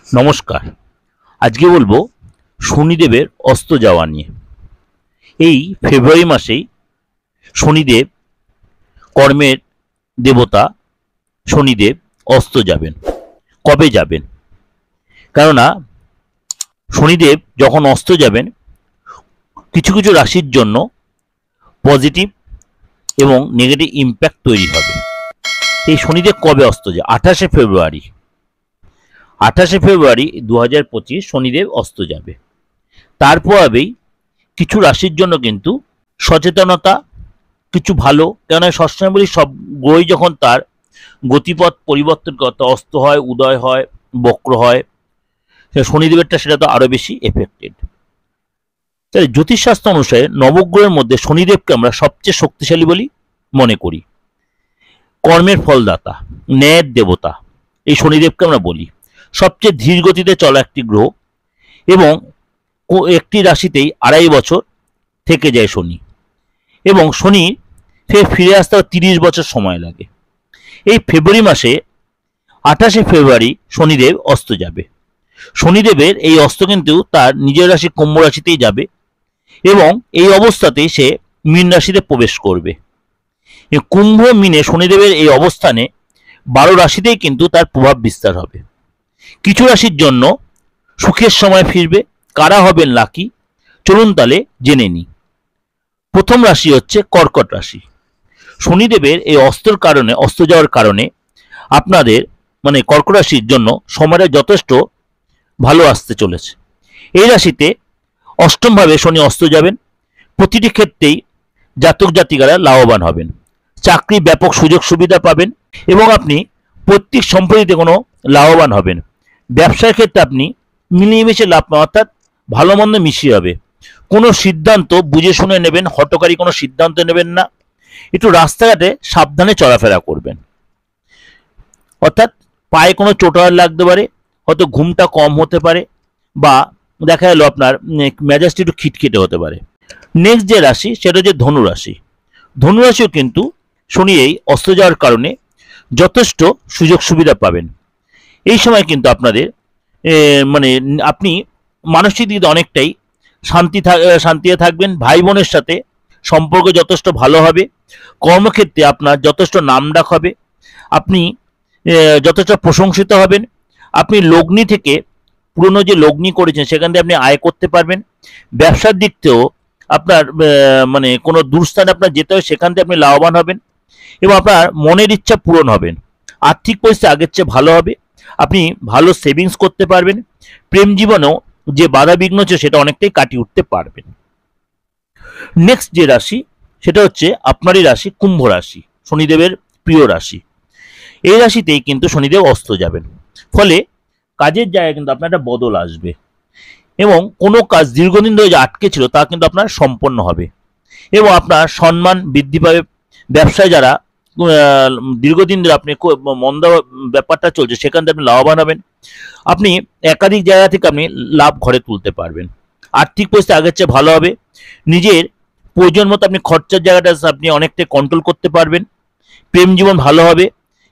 নমস্কার। আজকে বলবো শনিদেবের অস্ত যাওয়া নিয়ে। এই ফেব্রুয়ারি মাসেই শনিদেব, কর্মের দেবতা শনিদেব অস্ত যাবেন। কবে যাবেন? কেননা শনিদেব যখন অস্ত যাবেন, কিছু কিছু রাশির জন্য পজিটিভ এবং নেগেটিভ ইম্প্যাক্ট তৈরি হবে। এই শনিদেব কবে অস্ত যায়? 28শে ফেব্রুয়ারি। 28শে ফেব্রুয়ারি 2025 শনিদেব অস্ত যাবে। তারপর হবেই কিছু রাশির জন্য কিন্তু সচেতনতা, কিছু ভালো, কেননা সবসময় বলি সব গ্রহই যখন তার গতিপথ পরিবর্তন করতে অস্ত হয়, উদয় হয়, বক্র হয়, শনিদেবেরটা সেটা তো আরো বেশি এফেক্টেড। তাই জ্যোতিষশাস্ত্র অনুসারে নবগ্রহের মধ্যে শনিদেবকে আমরা সবচেয়ে শক্তিশালী বলি মনে করি। কর্মের ফলদাতা, ন্যায়ের দেবতা, এই শনিদেবকে আমরা বলি। সবচেয়ে ধীর গতিতে চলা একটি গ্রহ এবং একটি রাশিতেই 2.5 বছর থেকে যায় শনি, এবং শনি ফিরে আসতে 30 বছর সময় লাগে। এই ফেব্রুয়ারি মাসে 28শে ফেব্রুয়ারি শনিদেব অস্ত যাবে। শনিদেবের এই অস্ত কিন্তু তার নিজের রাশি কুম্ভ রাশিতেই যাবে এবং এই অবস্থাতেই সে মীন রাশিতে প্রবেশ করবে। কুম্ভ মিনে শনিদেবের এই অবস্থানে 12 রাশিতেই কিন্তু তার প্রভাব বিস্তার হবে। কিছু রাশির জন্য সুখের সময় ফিরবে। কারা হবেন লাকি, চলুন তাহলে জেনে নিই। প্রথম রাশি হচ্ছে কর্কট রাশি। শনিদেবের এই অস্ত যাওয়ার কারণে আপনাদের কর্কট রাশির জন্য সময়টা যথেষ্ট ভালো আসতে চলেছে। এই রাশিতে অষ্টমভাবে শনি অস্ত যাবেন। প্রতিটি ক্ষেত্রেই জাতক জাতিকারা লাভবান হবেন। চাকরি ব্যাপক সুযোগ সুবিধা পাবেন এবং আপনি পৈতৃক সম্পত্তিতে কোনো লাভবান হবেন। ব্যবসার ক্ষেত্রে আপনি মিলিয়ে মিশে লাভ পাবেন, অর্থাৎ ভালো মন্দ মিশিয়ে হবে। কোনো সিদ্ধান্ত বুঝে শুনে নেবেন, হঠকারী কোনো সিদ্ধান্ত নেবেন না। একটু রাস্তাঘাটে সাবধানে চলাফেরা করবেন, অর্থাৎ পায়ে কোনো চোটার লাগতে পারে, হয়তো ঘুমটা কম হতে পারে, বা দেখা গেল আপনার মেজাজটা একটু খিটখিটে হতে পারে। নেক্সট যে রাশি সেটা হচ্ছে ধনু রাশি। ধনু রাশিও কিন্তু শনি এই অস্ত যাওয়ার কারণে যথেষ্ট সুযোগ সুবিধা পাবেন। এই সময় কিন্তু আপনাদের আপনি মানসিক দিকে অনেকটাই শান্তিতে থাকবেন। ভাই বোনের সাথে সম্পর্ক যথেষ্ট ভালো হবে। কর্মক্ষেত্রে আপনার যথেষ্ট নামডাক হবে। আপনি যথেষ্ট প্রশংসিত হবেন। আপনি লগ্নি থেকে পুরনো যে লগ্নি করেছেন সেখান থেকে আপনি আয় করতে পারবেন। ব্যবসার দিক থেকেও আপনার কোনো দূরস্থানে আপনার যেতে হয়, সেখান থেকে আপনি লাভবান হবেন এবং আপনার মনের ইচ্ছা পূরণ হবেন। আর্থিক পরিস্থিতি আগের চেয়ে ভালো হবে। আপনি ভালো সেভিংস করতে পারবেন। প্রেম জীবনেও যে বাধা বিঘ্ন ছিল সেটা অনেকটাই কাটিয়ে উঠতে পারবেন। নেক্সট যে রাশি সেটা হচ্ছে আপনারই রাশি কুম্ভ রাশি, শনিদেবের প্রিয় রাশি। এই রাশিতেই কিন্তু শনিদেব অস্ত যাবেন। ফলে কাজের জায়গায় কিন্তু আপনার একটা বদল আসবে এবং কোনো কাজ দীর্ঘদিন ধরে যে আটকে ছিল তা কিন্তু আপনার সম্পন্ন হবে এবং আপনার সম্মান বৃদ্ধি পাবে। ব্যবসায় যারা দীর্ঘদিন ধরে আপনি মন্দা ব্যাপারটা চলছে সেখান থেকে আপনি লাভবান হবেন। আপনি একাধিক জায়গা থেকে আপনি লাভ ঘরে তুলতে পারবেন। আর্থিক পরিস্থিতি আগের চেয়ে ভালো হবে। নিজের প্রয়োজন মতো আপনি খরচার জায়গাটা আপনি অনেকটাই কন্ট্রোল করতে পারবেন। প্রেম জীবন ভালো হবে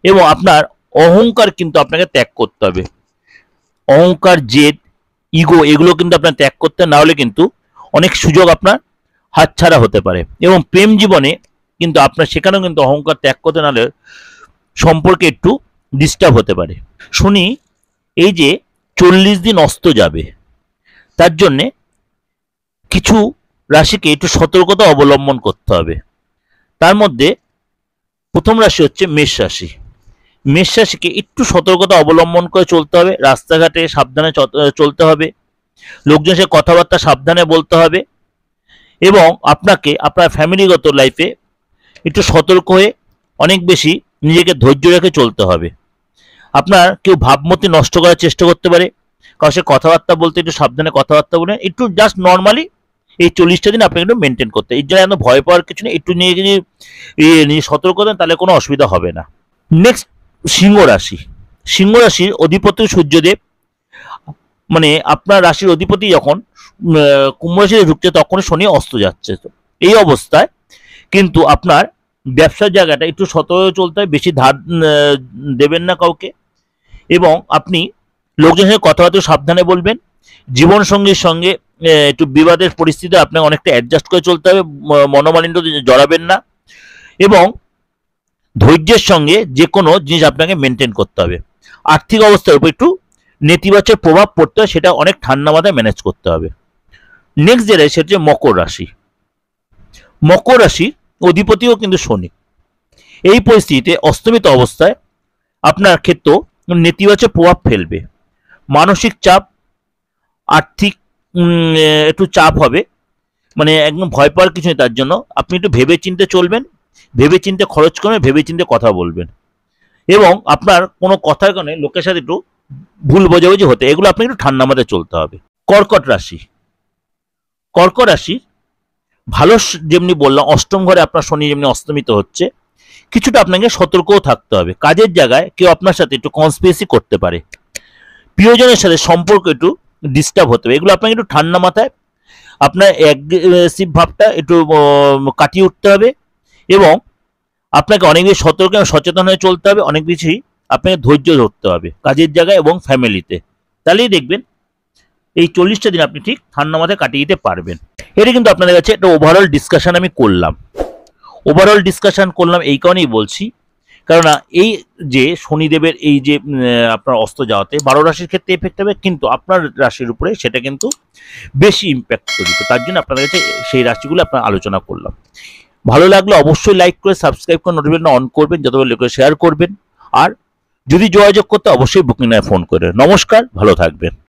এবং আপনার অহংকার কিন্তু আপনাকে ত্যাগ করতে হবে। অহংকার, জেদ, ইগো এগুলো কিন্তু আপনার ত্যাগ করতে, না হলে কিন্তু অনেক সুযোগ আপনার হাতছাড়া হতে পারে। এবং প্রেম জীবনে কিন্তু আপনার সেখানেও কিন্তু অহংকার ত্যাগ করতে, নাহলে সম্পর্কে একটু ডিস্টার্ব হতে পারে। শনি এই যে 40 দিন অস্ত যাবে, তার জন্যে কিছু রাশিকে একটু সতর্কতা অবলম্বন করতে হবে। তার মধ্যে প্রথম রাশি হচ্ছে মেষ রাশি। মেষ রাশিকে একটু সতর্কতা অবলম্বন করে চলতে হবে। রাস্তাঘাটে সাবধানে চলতে হবে। লোকজনের সাথে কথাবার্তা সাবধানে বলতে হবে এবং আপনাকে আপনার ফ্যামিলিগত লাইফে একটু সতর্ক হয়ে অনেক বেশি নিজেকে ধৈর্য রেখে চলতে হবে। আপনার কেউ ভাবমূর্তি নষ্ট করার চেষ্টা করতে পারে। কারোর সাথে কথাবার্তা বলতে একটু সাবধানে কথাবার্তা বলেন। একটু জাস্ট নর্মালি এই 40টা দিন আপনাকে একটু মেনটেন করতে, এর জন্য এত ভয় পাওয়ার কিছু নেই। একটু নিজে সতর্ক দেন, তাহলে কোনো অসুবিধা হবে না। নেক্সট সিংহ রাশি। সিংহ রাশির অধিপতি সূর্যদেব, আপনার রাশির অধিপতি যখন কুম্ভ রাশিতে ঢুকছে তখনই শনি অস্ত যাচ্ছে। এই অবস্থায় কিন্তু আপনার ব্যবসার জায়গাটা একটু সতর্ক চলতে হয়। বেশি ধার দেবেন না কাউকে এবং আপনি লোকজনের সঙ্গে কথাবার্তা সাবধানে বলবেন। জীবনসঙ্গীর সঙ্গে একটু বিবাদের পরিস্থিতি আপনাকে অনেকটা অ্যাডজাস্ট করে চলতে হবে, মনোমালিন্য জড়াবেন না, এবং ধৈর্যের সঙ্গে যে কোনো জিনিস আপনাকে মেনটেন করতে হবে। আর্থিক অবস্থার উপর একটু নেতিবাচক প্রভাব পড়তে হয়, সেটা অনেক ঠান্ডা মাথায় ম্যানেজ করতে হবে। নেক্সট যেটা সেটা হচ্ছে মকর রাশি। মকর রাশির অধিপতিও কিন্তু শনি। এই পরিস্থিতিতে অস্তমিত অবস্থায় আপনার ক্ষেত্রেও নেতিবাচক প্রভাব ফেলবে। মানসিক চাপ, আর্থিক একটু চাপ হবে, মানে একদম ভয় পাওয়ার কিছু নেই। তার জন্য আপনি একটু ভেবে চিন্তে চলবেন, ভেবে চিন্তে খরচ করবেন, ভেবে চিন্তে কথা বলবেন, এবং আপনার কোনো কথার কারণে লোকের সাথে একটু ভুল বোঝাবুঝি হতে, এগুলো আপনাকে একটু ঠান্ডা মাথায় চলতে হবে। কর্কট রাশি। কর্কট রাশি ভালো, যেমনি বললাম অষ্টম ঘরে আপনার শনি যেমনি অস্তমিত হচ্ছে, কিছুটা আপনাকে সতর্কও থাকতে হবে। কাজের জায়গায় কেউ আপনার সাথে একটু কনস্পিরেসি করতে পারে, প্রিয়জনের সাথে সম্পর্ক একটু ডিস্টার্ব হতে হবে। এগুলো আপনাকে একটু ঠান্ডা মাথায় আপনার অ্যাগ্রেসিভ ভাবটা একটু কাটিয়ে উঠতে হবে, এবং আপনাকে অনেক বেশি সতর্ক এবং সচেতন হয়ে চলতে হবে। অনেক বেশি আপনাকে ধৈর্য ধরতে হবে কাজের জায়গায় এবং ফ্যামিলিতে। তাহলেই দেখবেন এই 40টা দিন আপনি ঠিক ঠান্ডা মাথায় কাটিয়ে দিতে পারবেন। এটা কিন্তু আপনাদের কাছে একটা ওভারঅল ডিসকাশন আমি করলাম। ওভারঅল ডিসকাশন করলাম এই কারণেই বলছি, কেননা এই যে শনিদেবের এই যে আপনার অস্ত যাওয়াতে 12 রাশির ক্ষেত্রে এফেক্ট হবে, কিন্তু আপনার রাশির উপরে সেটা কিন্তু বেশি ইম্প্যাক্ট তৈরি করে। তার জন্য আপনাদের কাছে সেই রাশিগুলো আপনার আলোচনা করলাম। ভালো লাগলে অবশ্যই লাইক করে সাবস্ক্রাইব করে নোটিফিকেশন অন করবেন, যতবার লোকে শেয়ার করবেন। আর যদি যোগাযোগ করতে অবশ্যই বুকিং নায় ফোন করে। নমস্কার, ভালো থাকবেন।